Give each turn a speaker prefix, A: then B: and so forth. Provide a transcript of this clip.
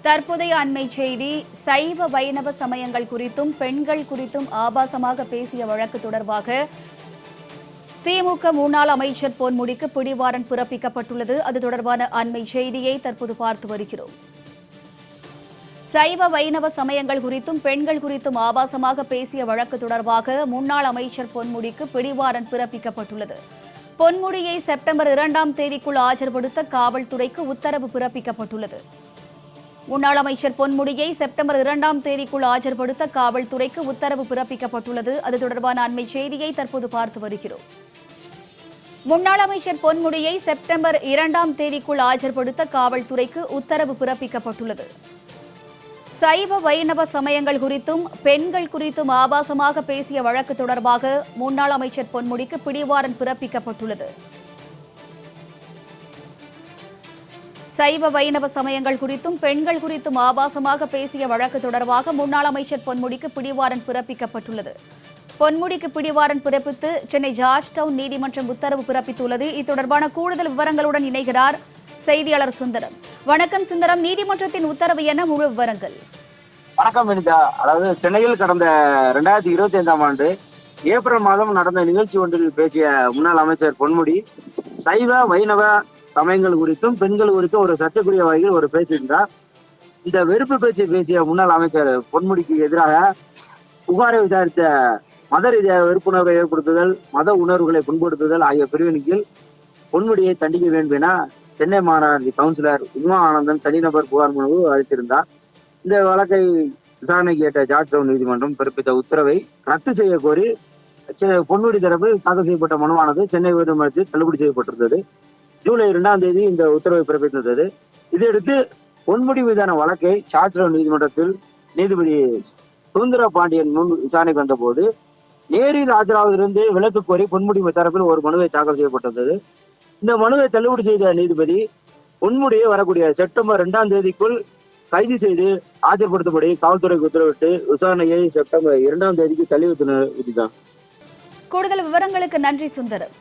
A: தற்போதைய அண்மை செய்தி சைவ வைணவ சமயங்கள் குறித்தும் பெண்கள் குறித்தும் ஆபாசமாக பேசிய வழக்கு தொடர்பாக திமுக முன்னாள் அமைச்சர் பொன்முடிக்கு பிடிவாரண்ட் பிறப்பிக்கப்பட்டுள்ளது. அது தொடர்பான அண்மை செய்தியை தற்போது பார்த்து வருகிறோம். சைவ வைணவ சமயங்கள் குறித்தும் பெண்கள் குறித்தும் ஆபாசமாக பேசிய வழக்கு தொடர்பாக முன்னாள் அமைச்சர் பொன்முடிக்கு பிடிவாரண்ட் பிறப்பிக்கப்பட்டுள்ளது. பொன்முடியை செப்டம்பர் 2ஆம் தேதிக்குள் ஆஜர்படுத்த காவல்துறைக்கு உத்தரவு பிறப்பிக்கப்பட்டுள்ளது. முன்னாள் அமைச்சர் பொன்முடியை செப்டம்பர் 2ஆம் தேதிக்குள் ஆஜர்படுத்த காவல்துறைக்கு உத்தரவு பிறப்பிக்கப்பட்டுள்ளது. அது தொடர்பான அண்மை செய்தியை தற்போது பார்த்து வருகிறோம். முன்னாள் அமைச்சர் பொன்முடியை செப்டம்பர் 2ஆம் தேதிக்குள் ஆஜர்படுத்த காவல்துறைக்கு உத்தரவு பிறப்பிக்கப்பட்டுள்ளது. சைவ வைணவ சமயங்கள் குறித்தும் பெண்கள் குறித்தும் ஆபாசமாக பேசிய வழக்கு தொடர்பாக முன்னாள் அமைச்சர் பொன்முடிக்கு பிடிவாரண்ட் பிறப்பிக்கப்பட்டுள்ளது. சைவ வைணவ சமயங்கள் குறித்தும் பெண்கள் குறித்தும் ஆபாசமாக பேசிய வழக்கு தொடர்பாக முன்னாள் அமைச்சர் பொன்முடிக்கு பிடிவாரண்ட் பிறப்பிக்கப்பட்டுள்ளது. பொன்முடிக்கு பிடிவாரண்ட் பிறப்பித்து சென்னை ஜார்ஜ் டவுன் நீதிமன்றம் உத்தரவு பிறப்பித்துள்ளது. இது தொடர்பான கூடுதல் விவரங்களுடன் இணைகிறார் செய்தியாளர் சுந்தரம். வணக்கம் சுந்தரம், நீதிமன்றத்தின் உத்தரவு என்ன, முழு விவரங்கள்?
B: வணக்கம் வினிதா. அதாவது சென்னையில் கடந்த 2025ஆம் ஆண்டு ஏப்ரல் மாதம் நடந்த நிகழ்ச்சி ஒன்றில் பேசிய முன்னாள் அமைச்சர் பொன்முடி சைவ வைணவ சமயங்கள் குறித்தும் பெண்கள் குறித்தும் ஒரு சர்ச்சைக்குரிய வகையில் ஒரு பேசியிருந்தார். இந்த வெறுப்பு பேச்சை பேசிய முன்னாள் அமைச்சர் பொன்முடிக்கு எதிராக புகாரை விசாரித்த மத ரீதியாக வெறுப்புணர்வை ஏற்படுத்துதல், மத உணர்வுகளை புண்படுத்துதல் ஆகிய பிரிவின் கீழ் பொன்முடியை தண்டிக்க வேண்டும் என சென்னை மாநகராட்சி கவுன்சிலர் உமா ஆனந்தன் தனிநபர் புகார் மனு அளித்திருந்தார். இந்த வழக்கை விசாரணைக்கு ஏற்ற ஜார்ஜ் டவுன் நீதிமன்றம் பிறப்பித்த உத்தரவை ரத்து செய்ய கோரி பொன்முடி தரப்பில் தாக்கல் செய்யப்பட்ட மனுவானது சென்னை உயர்நீதிமன்றத்தில் தள்ளுபடி செய்யப்பட்டிருந்தது. ஜூலை 2ஆம் தேதி இந்த உத்தரவை பிறப்பித்திருந்தது. இதையடுத்து பொன்முடி மீதான வழக்கை ஜார்ஜ் டவுன் நீதிமன்றத்தில் நீதிபதி சுதந்திர பாண்டியன் முன் விசாரணைக்கு வந்தபோது நேரில் ஆஜராவதிலிருந்து விலக்கு கோரி பொன்முடி தரப்பில் ஒரு மனுவை தாக்கல் செய்யப்பட்டிருந்தது. இந்த மனுவை தள்ளுபடி செய்த நீதிபதி பொன்முடியை வரக்கூடிய செப்டம்பர் 2ஆம் தேதிக்குள் கைது செய்து ஆஜர்படுத்தபடி காவல்துறைக்கு உத்தரவிட்டு விசாரணையை செப்டம்பர் 2ஆம் தேதிக்கு தள்ளி வைத்தனர்.
A: கூடுதல் விவரங்களுக்கு நன்றி சுந்தரம்.